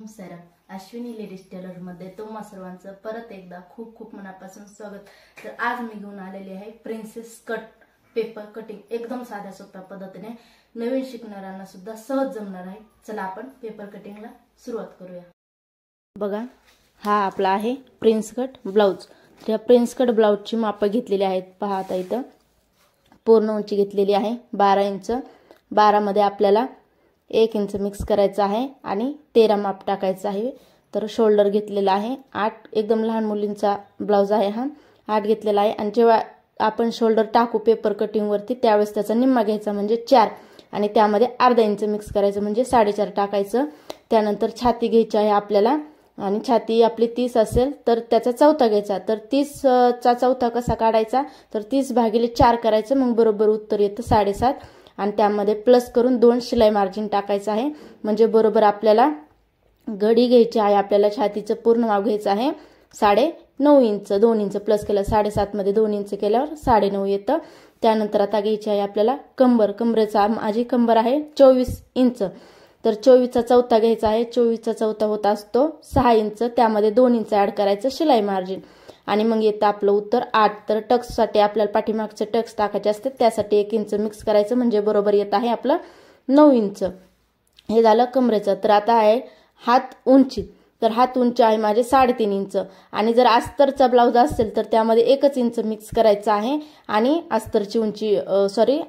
नमस्कार, Ashwini ladies tailor मध्ये तुम्हा सर्वांचं परत एकदा खूप खूप मनापासून स्वागत। तर आज मी घेऊन आलेली आहे प्रिन्सेस कट पेपर कटिंग, एकदम साध्या सोप्या पद्धतीने नवीन शिकणाऱ्यांना सुद्धा सहज जमणार आहे। चला आपण पेपर कटिंगला सुरुवात करूया। बघा, हा आपला आहे प्रिन्स कट ब्लाउज। या प्रिन्स कट ब्लाउजची माप घेतलेली आहेत। पहा आता इथं पूर्ण उंची घेतलेली आहे 12 इंच। 12 मध्ये आपल्याला 1 इंच मिक्स करायचा आहे आणि 13 माप टाकायचं आहे। तर शोल्डर घेतलेला आहे 8, एकदम लहान मुलींचा ब्लाउज आहे हा, 8 घेतलेला आहे। आणि जेव्हा आपण शोल्डर टाकू पेपर कटिंग वरती त्यावेळेस त्याचा निम्मा घ्यायचा म्हणजे 4 आणि त्यामध्ये अर्धा इंच मिक्स करायचं म्हणजे 4.5 टाकायचं। त्यानंतर छाती घ्यायची आहे आपल्याला आणि छाती आपली 30 असेल तर त्याचा चौथा घ्यायचा। तर 30 चा चौथा कसा काढायचा, तर 30 भागिले 4 करायचं, मग बरोबर उत्तर येतं 7.5 आणि त्यामध्ये प्लस करून 2 शिलाई मार्जिन टाकायचं आहे म्हणजे बरोबर आपल्याला घडी घ्यायची आहे। आपल्याला छातीचं पूर्ण माप घ्यायचं आहे 9.5 इंच। 2 इंच प्लस केलं 7.5 मध्ये 2 इंच केल्यावर 9.5 येतं। त्यानंतर आता घ्यायची आहे आपल्याला कंबर। कमरेचा माझी कंबर आहे 24 इंच। तर 24 चा चौथा घ्यायचा आहे। 24 चा चौथा होत असतो 6 इंच, त्यामध्ये 2 इंच ऍड करायचं शिलाई मार्जिन आणि मग येतं आपलं उत्तर 8। तर टक्स साठी आपल्याला पाठीमागचे टक्स टाकायचे असते, त्यासाठी 1 इंच मिक्स करायचं म्हणजे बरोबर येत आहे आपलं 9 इंच। हे झालं कमरेचं। तर आता आहे हात उंची। तर हात उंची आहे माझे 3.5 इंच आणि जर अस्तरचा ब्लाउज असेल तर त्यामध्ये 1 इंच मिक्स करायचं आहे आणि अस्तरची उंची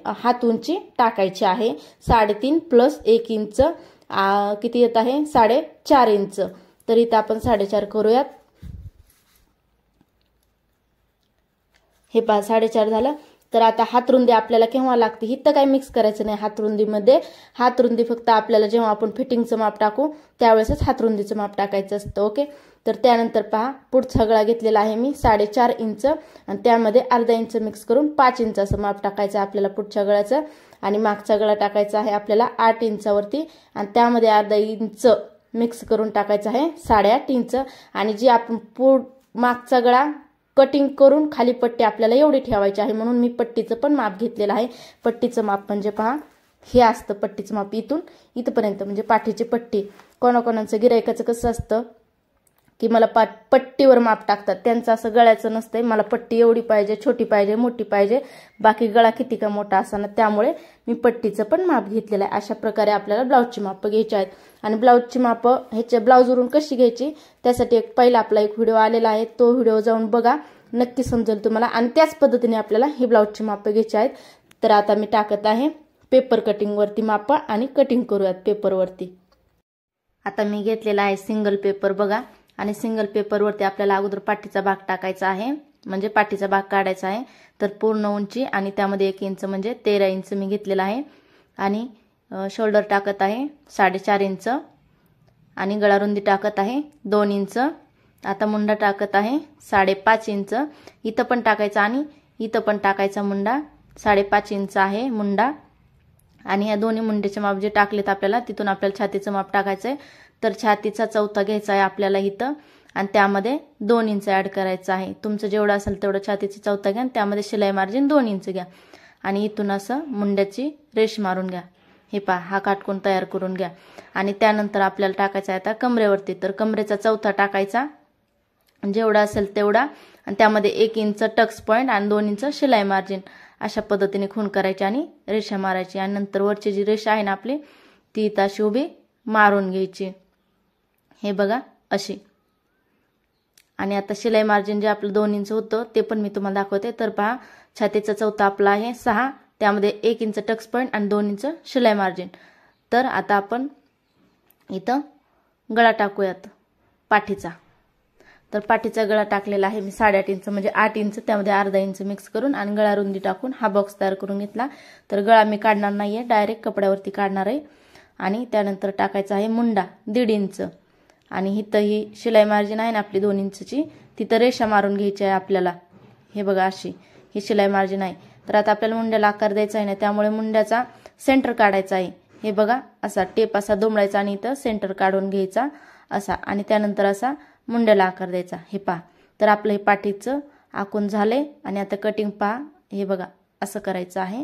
हात उंची टाकायची आहे 3.5 प्लस 1 इंच किती येत आहे 4.5 इंच। तर इथं आपण 4.5 करूयात। हे पहा 4.5 झालं। तर आता हातरुंदी आपल्याला केव्हा लागते, इथं काही मिक्स करायचं नाही हातरुंदीमध्ये। हातरुंदी फक्त आपल्याला जेव्हा आपण फिटिंगचं माप टाकू त्यावेळेसच हातरुंदीचं माप टाकायचं असतं। ओके, तर त्यानंतर पहा पुढचा गळा घेतलेला आहे मी 4.5 इंच आणि त्यामध्ये अर्धा इंच मिक्स करून 5 इंच असं माप टाकायचं आपल्याला पुढच्या गळ्याचं। आणि मागचा गळा टाकायचा आहे आपल्याला 8 इंचावरती आणि त्यामध्ये अर्धा इंच मिक्स करून टाकायचं आहे 8.5 इंच। आणि जी आपण मागचा गळा कटिंग करून खाली पट्टी आपल्याला एवढी ठेवायची आहे, म्हणून मी पट्टीचं पण माप घेतलेलं आहे। पट्टीचं माप म्हणजे पहा हे असतं पट्टीचं माप, इथून इथपर्यंत म्हणजे पाठीची पट्टी। कोणाकोणाचं गिरायकाचं कसं असतं की मला पट्टीवर माप टाकतात, त्यांचं असं गळ्याचं नसतंय, मला पट्टी एवढी पाहिजे, छोटी पाहिजे, मोठी पाहिजे, बाकी गळा किती का मोठा असाना, त्यामुळे मी पट्टीचं पण माप घेतलेलं आहे। अशा प्रकारे आपल्याला ब्लाउजची माप घ्यायची आहेत। आणि ब्लाउजची माप ह्याच्या ब्लाउजवरून कशी घ्यायची त्यासाठी पहिला आपला एक व्हिडिओ आलेला आहे, तो व्हिडिओ जाऊन बघा, नक्की समजेल तुम्हाला। आणि त्याच पद्धतीने आपल्याला ही ब्लाउजची माप घ्यायची आहेत। तर आता मी टाकत आहे पेपर कटिंग वरती माप आणि कटिंग करूयात पेपरवरती। आता मी घेतलेला आहे सिंगल पेपर बघा, आणि सिंगल पेपरवरती आपल्याला अगोदर पाठीचा भाग टाकायचा आहे म्हणजे पाठीचा भाग काढायचा आहे। तर पूर्ण उंची आणि त्यामध्ये 1 इंच म्हणजे 13 इंच मी घेतलेला आहे। आणि शोल्डर टाकत आहे 4.5 इंच आणि गळा रुंदी टाकत आहे 2 इंच। आता मुंडा टाकत आहे 5.5 इंच, इथं पण टाकायचा आणि इथं पण टाकायचा मुंडा, 5.5 इंच आहे मुंडा। आणि या दोन्ही मुंड्याचे माप जे टाकलेत आपल्याला तिथून आपल्याला छातीचं माप टाकायचं आहे। तर छातीचा चौथा घ्यायचा आहे आपल्याला इथं आणि त्यामध्ये 2 इंच ऍड करायचं आहे। तुमचं जेवढं असेल तेवढं छातीचा चौथा घ्या आणि त्यामध्ये शिलाई मार्जिन 2 इंच घ्या आणि इथून असं मुंड्याची रेष मारून घ्या। हे पहा हा काटकोन तयार करून घ्या। आणि त्यानंतर आपल्याला टाकायचा आहे आता कमरेवरती। तर कमरेचा चौथा टाकायचा जेवढा असेल तेवढा आणि त्यामध्ये 1 इंच टक्स पॉइंट आणि 2 इंच शिलाई मार्जिन, अशा पद्धतीने खूण करायची आणि रेषा मारायची। आणि नंतर वरची जी रेषा आहे ना आपली ती इथं अशी उभी मारून घ्यायची, हे बघा अशी। आणि आता शिलाई मार्जिन जे आपलं 2 इंच होतं ते पण मी तुम्हाला दाखवते। तर पहा छातीचा चौथा आपला आहे 6, त्यामध्ये 1 इंच टक्स पॉइंट आणि 2 इंच शिलाई मार्जिन। तर आता आपण इथं गळा टाकूयात पाठीचा। तर पाठीचा गळा टाकलेला आहे मी 8.5 इंच म्हणजे 8 इंच, त्यामध्ये अर्धा इंच मिक्स करून आणि गळा रुंदी टाकून हा बॉक्स तयार करून घेतला। तर गळा मी काढणार नाहीये, डायरेक्ट कपड्यावरती काढणार आहे। आणि त्यानंतर टाकायचा आहे मुंडा 1.5 इंच आणि इथं ही शिलाई मार्जिन आहे ना आपली 2 इंचची, तिथं रेषा मारून घ्यायची आहे आपल्याला, हे बघा अशी ही शिलाई मार्जिन आहे। तर आता आपल्याला मुंड्याला आकार द्यायचा आहे ना, त्यामुळे मुंड्याचा सेंटर काढायचा आहे, हे बघा असा टेप असा दुमडायचा आणि इथं सेंटर काढून घ्यायचा असा आणि त्यानंतर असा मुंड्याला आकार द्यायचा। हे पहा तर आपलं हे पाठीचं आखून झाले। आणि आता कटिंग पहा, हे बघा असं करायचं आहे,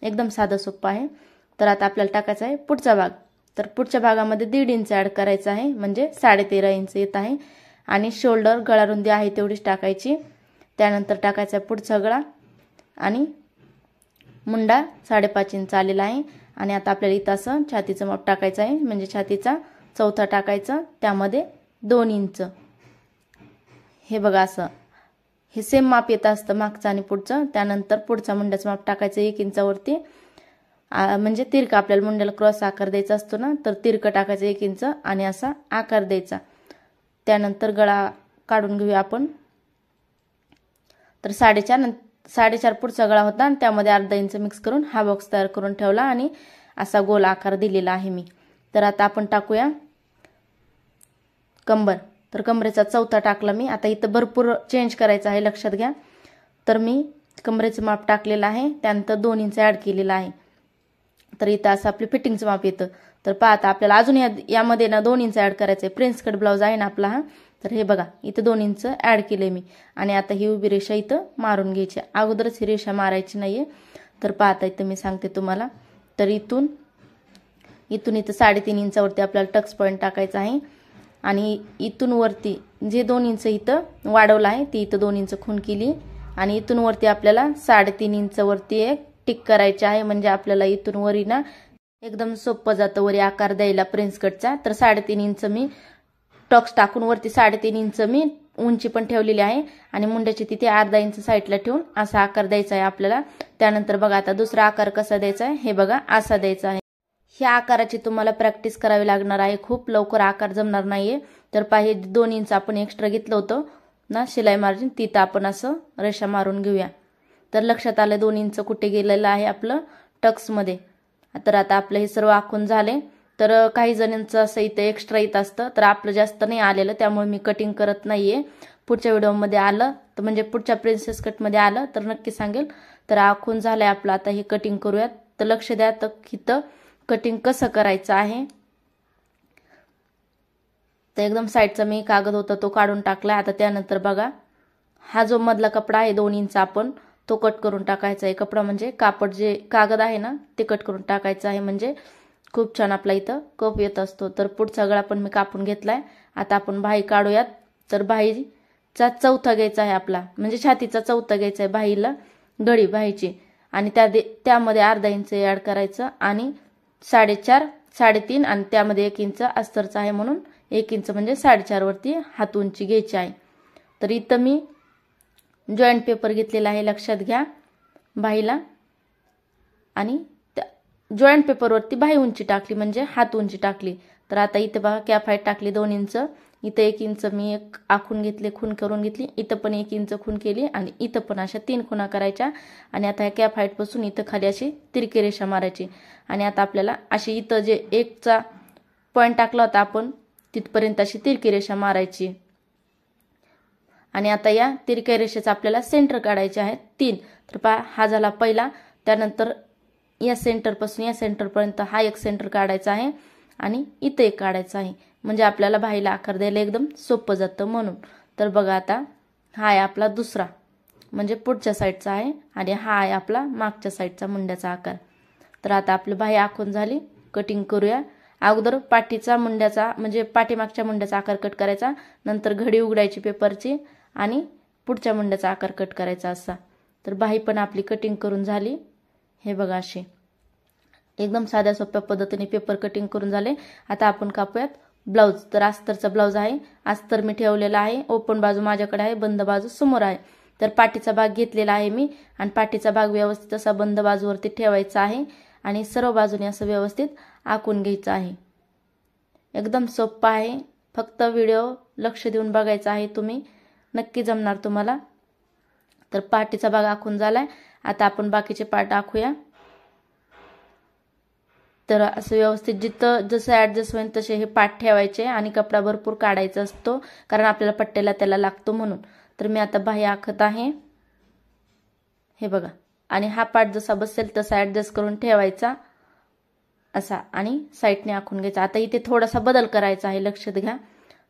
एकदम साधं सोपं आहे। तर आता आपल्याला टाकायचा आहे पुढचा भाग। तर पुढच्या भागामध्ये 1.5 इंच ॲड करायचं आहे, म्हणजे 13.5 इंच येत आहे. आणि शोल्डर गळा रुंदी आहे तेवढीच टाकायची. त्यानंतर टाकायचा पुढचा गळा आणि मुंडा 5.5 इंच आलेला आहे. आणि आता आपल्याला इथं असं छातीचं माप टाकायचं आहे, म्हणजे छातीचा चौथा टाकायचा, त्यामध्ये 2 इंच. हे बघा असं हे सेम माप येत असतं मागचं आणि पुढचं. त्यानंतर पुढचा मुंड्याचं माप टाकायचं 1 इंचावरती, म्हणजे तिरका आपल्याला मुंड्याला क्रॉस आकार द्यायचा असतो ना, तर तिरकं टाकायचं 1 इंच आणि असा आकार द्यायचा. त्यानंतर गळा काढून घेऊया आपण. तर 4.5 पुढचा गळा होता आणि त्यामध्ये अर्धा इंच मिक्स करून हा बॉक्स तयार करून ठेवला आणि असा गोल आकार दिलेला आहे मी. तर आता आपण टाकूया कंबर. तर कमरेचा चौथा टाकला मी. आता इथं भरपूर चेंज करायचं आहे, लक्षात घ्या. तर मी कमरेचं माप टाकलेलं आहे, त्यानंतर 2 इंच ॲड केलेलं आहे. तर इथं असं आपलं फिटिंगचं माप येतं. तर पाहता आपल्याला अजून यामध्ये ना 2 इंच ॲड करायचं आहे. प्रिन्स कट ब्लाऊज आहे ना आपला हा. तर हे बघा इथं 2 इंच ॲड केले मी. आणि आता ही उभी रेषा इथं मारून घ्यायची. अगोदरच ही रेषा मारायची नाहीये. तर पाहता इथं मी सांगते तुम्हाला. तर इथून इथं 3.5 इंचावरती आपल्याला टक्स पॉईंट टाकायचा आहे. आणि इथून वरती जे 2 इंच इथं वाढवलं आहे ती इथं 2 इंच खूण केली. आणि इथून वरती आपल्याला 3.5 इंचावरती एक टिक करायचे आहे, म्हणजे आपल्याला इथून वरी ना एकदम सोपं जातं वरी आकार द्यायला प्रिन्स कटचा. तर 3.5 इंच मी टक्स टाकून वरती 3.5 इंच मी उंची पण ठेवलेली आहे. आणि मुंड्याची तिथे अर्धा इंच साईडला ठेवून असा आकार द्यायचा आहे आपल्याला. त्यानंतर बघा आता दुसरा आकार कसा द्यायचा आहे, हे बघा असा द्यायचा आहे. ह्या आकाराची तुम्हाला प्रॅक्टिस करावी लागणार आहे, खूप लवकर आकार जमणार नाहीये. तर पाहे 2 इंच आपण एक्स्ट्रा घेतलं होतं ना शिलाई मार्जिन, तिथं आपण असं रेषा मारून घेऊया. तर लक्षात आलं 2 इंच कुठे गेलेलं आहे आपलं टक्समध्ये. तर आता आपलं हे सर्व आखून झाले. तर काही जणांचं असं इथं एक्स्ट्रा येत असतं, तर आपलं जास्त नाही आलेलं, त्यामुळे मी कटिंग करत नाहीये. पुढच्या व्हिडिओमध्ये आलं तर म्हणजे पुढच्या प्रिन्सेस कटमध्ये आलं तर नक्की सांगेल. तर आखून झालंय आपलं. आता हे कटिंग करूयात. तर लक्ष द्या तर इथं कटिंग कसं करायचं आहे. तर एकदम साईडचा मी कागद होता तो काढून टाकला. आता त्यानंतर बघा हा जो मधला कपडा आहे 2 इंच आपण तो कट करून टाकायचा आहे. कपडा म्हणजे कापड जे कागद आहे ना ते कट करून टाकायचं आहे, म्हणजे खूप छान आपला इथं कप येत असतो. तर पुढचा गळा पण मी कापून घेतलाय. आता आपण बाही काढूयात. तर बाहीचा चौथा घ्यायचा आहे आपला, म्हणजे छातीचा चौथा घ्यायचा आहे बाहीला, गळी बाहीची. आणि त्यामध्ये अर्धा इंच ॲड करायचं आणि 4.5 3.5 आणि त्यामध्ये 1 इंच अस्तरचा आहे म्हणून 1 इंच म्हणजे 4.5 वरती हात उंची घ्यायची आहे. तर इथं मी जॉईंट पेपर घेतलेला आहे, लक्षात घ्या बाहीला. आणि जॉईंट पेपरवरती बाही उंची टाकली म्हणजे हात उंची टाकली. तर आता इथं बघा कॅप हाईट टाकली 2 इंच. इथं 1 इंच मी एक आखून घेतले, खूण करून घेतली. इथं पण 1 इंच खूण केली आणि इथं पण अशा 3 खुणा करायच्या. आणि आता ह्या कॅप हाईट पासून इथं खाली अशी तिरकी रेषा मारायची. आणि आता आपल्याला अशी इथं जे 1चा पॉईंट टाकला होता आपण तिथपर्यंत अशी तिरकी रेषा मारायची. आणि आता या तिरक्या रेषेचा आपल्याला सेंटर काढायचे आहेत 3. तर पहा हा झाला पहिला. त्यानंतर या सेंटरपासून या सेंटरपर्यंत हा एक सेंटर काढायचा आहे आणि इथं एक काढायचा आहे, म्हणजे आपल्याला बाहीला आकार द्यायला एकदम सोपं जातं म्हणून. तर बघा आता हा आहे आपला दुसरा, म्हणजे पुढच्या साईडचा आहे आणि हा आहे आपला मागच्या साईडचा मुंड्याचा आकार. तर आता आपली बाही आखून झाली. कटिंग करूया. अगोदर पाठीचा मुंड्याचा म्हणजे पाठीमागच्या मुंड्याचा आकार कट करायचा, नंतर घडी उघडायची पेपरची आणि पुढच्या मुंड्याचा आकार कट करायचा असा. तर बाही पण आपली कटिंग करून झाली. हे बघा अशी एकदम साध्या सोप्या पद्धतीने पेपर कटिंग करून झाले. आता आपण कापूयात ब्लाऊज. तर अस्तरचा ब्लाऊज आहे. अस्तर मी ठेवलेला आहे. ओपन बाजू माझ्याकडे आहे, बंद बाजू समोर आहे. तर पाठीचा भाग घेतलेला आहे मी आणि पाठीचा भाग व्यवस्थित असा बंद बाजूवरती ठेवायचा आहे आणि सर्व बाजूने असं व्यवस्थित आखून घ्यायचं आहे. एकदम सोपं आहे, फक्त व्हिडिओ लक्ष देऊन बघायचा आहे तुम्ही, नक्की जमणार तुम्हाला. तर पाठीचा भाग आखून झालाय. आता आपण बाकीचे पार्ट आखूया. तर असं व्यवस्थित जिथं जसं ॲडजस्ट होईल तसे हे पार्ट ठेवायचे आणि कपडा भरपूर काढायचा असतो, कारण आपल्याला पट्ट्याला त्याला लागतो म्हणून. तर मी आता बाही आखत आहे. हे बघा. आणि हा पार्ट जसा बसेल तसा ॲडजस्ट करून ठेवायचा असा आणि साईडने आखून घ्यायचा. आता इथे थोडासा बदल करायचा आहे, लक्षात घ्या.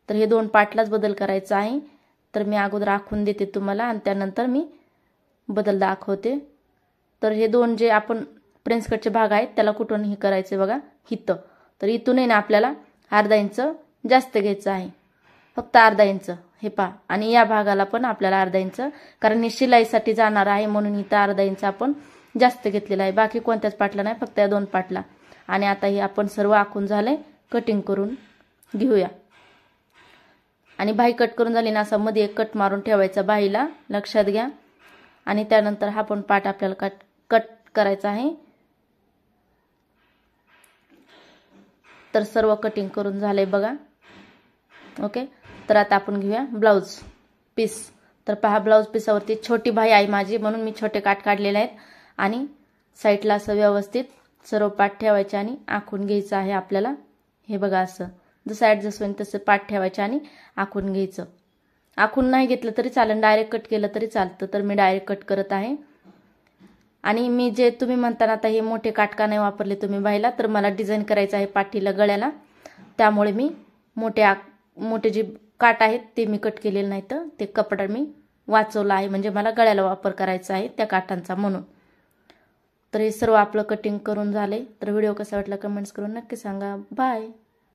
तर हे 2 पार्टलाच बदल करायचा आहे. तर मी अगोदर आखून देते तुम्हाला आणि त्यानंतर मी बदल दाखवते. तर हे 2 जे आपण प्रिन्स कटचे भाग आहेत त्याला कुठून हे करायचे बघा इथं. तर इथूनही ना आपल्याला अर्धा इंच जास्त घ्यायचं आहे, फक्त अर्धा इंच. हे पहा, आणि या भागाला पण आपल्याला अर्धा इंच, कारण हे शिलाईसाठी जाणार आहे म्हणून इथं अर्धा इंच आपण जास्त घेतलेला आहे. बाकी कोणत्याच पाटला नाही, फक्त या 2 पाटला. आणि आता हे आपण सर्व आखून झाले, कटिंग करून घेऊया. आणि बाही कट करून झाली ना, असं मध्ये एक कट मारून ठेवायचा बाहीला, लक्षात घ्या. आणि त्यानंतर हा पण पार्ट आपल्याला कट करायचा आहे. तर सर्व कटिंग करून झाले बघा. ओके, तर आता आपण घेऊया ब्लाउज पीस. तर पहा, ब्लाउज पीसावरती छोटी बाही आहे माझी, म्हणून मी छोटे काट काढलेले आहेत. आणि साईडला असं व्यवस्थित सर्व पाठ ठेवायचे आणि आखून घ्यायचं आहे आपल्याला. हे बघा, असं जसं ॲडजस्ट होईल तसं पाठ ठेवायचे आणि आखून घ्यायचं. आखून नाही घेतलं तरी चालेल, डायरेक्ट कट केलं तरी चालतं. तर मी डायरेक्ट कट करत आहे. आणि मी जे तुम्ही म्हणताना आता हे मोठे काट का नाही वापरले तुम्ही बाहीला, तर मला डिझाईन करायचं आहे पाठीला, गळ्याला, त्यामुळे मी मोठे जे काट आहेत ते मी कट केलेले नाहीत. ते कपडा मी वाचवला आहे, म्हणजे मला गळ्याला वापर करायचा आहे त्या काठांचा, म्हणून. तर हे सर्व आपलं कटिंग करून झाले. तर व्हिडिओ कसा वाटला कमेंट्स करून नक्की सांगा. बाय.